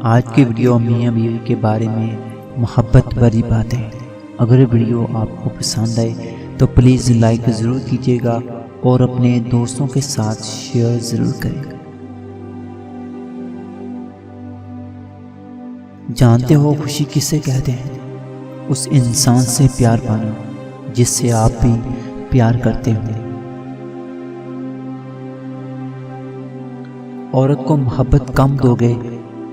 آج کی ویڈیو میاں بیوی کے بارے میں محبت بھری باتیں۔ اگر ویڈیو آپ کو پسند آئے تو پلیز لائک ضرور کیجیے گا اور اپنے دوستوں کے ساتھ شیئر ضرور کریں گا۔ جانتے ہو خوشی کسے کہتے ہیں؟ اس انسان سے پیار پانا جس سے آپ بھی پیار کرتے ہوں۔ عورت کو محبت کم دو گے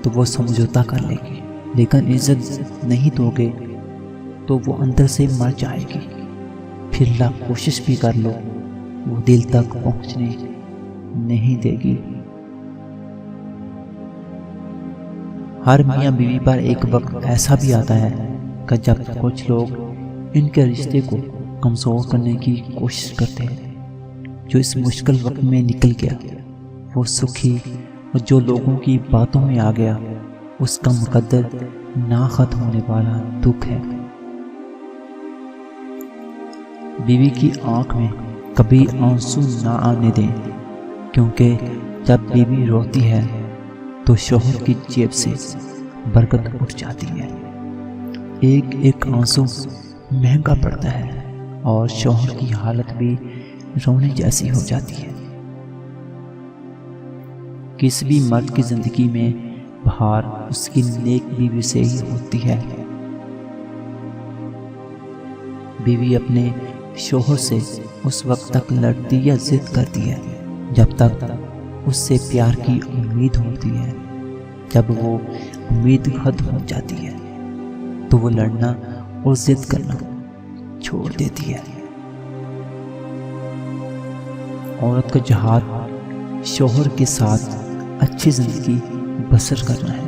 تو وہ سمجھوتا کر لے گی، لیکن عزت نہیں دو گے تو وہ اندر سے مر جائے گی۔ پھر لاکھ کوشش بھی کر لو وہ دل تک پہنچنے نہیں دے گی۔ ہر میاں بیوی پر ایک وقت ایسا بھی آتا ہے کہ جب کچھ لوگ ان کے رشتے کو کمزور کرنے کی کوشش کرتے ہیں۔ جو اس مشکل وقت میں نکل گیا وہ سکھی، اور جو لوگوں کی باتوں میں آ گیا اس کا مقدر نہ ختم ہونے والا دکھ ہے۔ بیوی کی آنکھ میں کبھی آنسو نہ آنے دیں، کیونکہ جب بیوی روتی ہے تو شوہر کی جیب سے برکت اٹھ جاتی ہے۔ ایک ایک آنسو مہنگا پڑتا ہے اور شوہر کی حالت بھی رونے جیسی ہو جاتی ہے۔ کسی بھی مرد کی زندگی میں بہار اس کی نیک بیوی سے ہی ہوتی ہے۔ بیوی اپنے شوہر سے اس وقت تک لڑتی یا ضد کرتی ہے جب تک اس سے پیار کی امید ہوتی ہے۔ جب وہ امید ختم ہو جاتی ہے تو وہ لڑنا اور ضد کرنا چھوڑ دیتی ہے۔ عورت کا جہاد شوہر کے ساتھ اچھی زندگی بسر کرنا ہے۔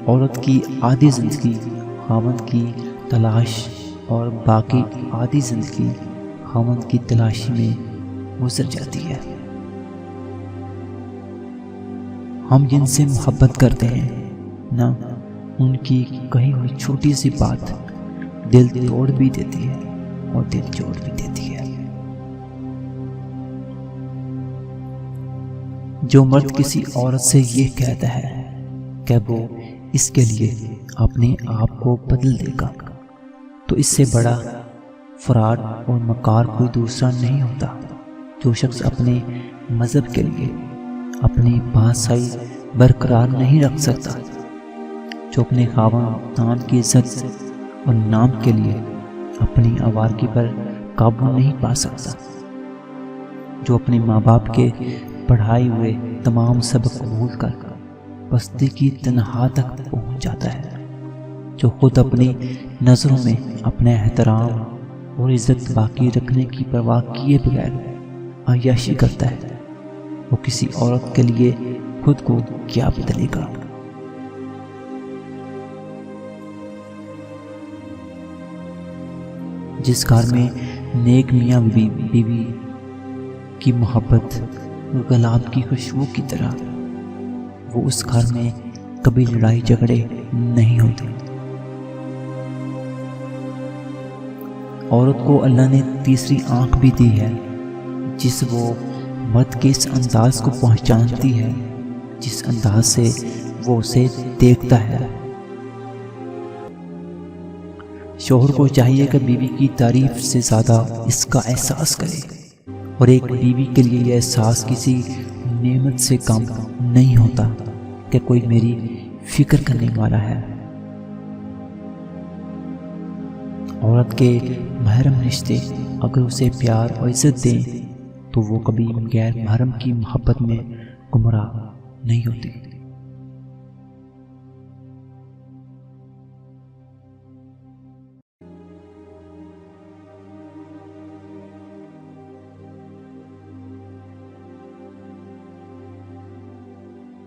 عورت کی آدھی زندگی خاوند کی تلاش اور باقی آدھی زندگی خاوند کی تلاشی میں گزر جاتی ہے۔ ہم جن سے محبت کرتے ہیں نہ، ان کی کہی ہوئی چھوٹی سی بات دل توڑ بھی دیتی ہے اور دل جوڑ بھی دیتی ہے۔ جو مرد کسی عورت سے یہ کہتا ہے کہ وہ اس کے لیے اپنے آپ کو بدل دے گا تو اس سے بڑا فراڈ اور مکار کوئی دوسرا نہیں ہوتا۔ جو شخص اپنے مذہب کے لیے اپنی بادشاہی برقرار نہیں رکھ سکتا، جو اپنے خاوندان کی عزت اور نام کے لیے اپنی آوارگی پر قابو نہیں پا سکتا، جو اپنے ماں باپ کے پڑھائے ہوئے تمام سبق بھول کر بستی کی تنہا تک پہنچ جاتا ہے، جو خود اپنی نظروں میں اپنے احترام اور عزت باقی رکھنے کی پرواہ کیے بغیر عیاشی کرتا ہے، وہ کسی عورت کے لیے خود کو کیا بدلے گا۔ جس گھر میں نیک میاں بیوی کی محبت گلاب کی خوشبو کی طرح، وہ اس گھر میں کبھی لڑائی جھگڑے نہیں ہوتے۔ عورت کو اللہ نے تیسری آنکھ بھی دی ہے، جس وہ مرد کے اس انداز کو پہچانتی ہے جس انداز سے وہ اسے دیکھتا ہے۔ شوہر کو چاہیے کہ بیوی کی تعریف سے زیادہ اس کا احساس کرے، اور ایک بیوی کے لیے یہ احساس کسی نعمت سے کم نہیں ہوتا کہ کوئی میری فکر کرنے والا ہے۔ عورت کے محرم رشتے اگر اسے پیار اور عزت دیں تو وہ کبھی غیر محرم کی محبت میں گمراہ نہیں ہوتی۔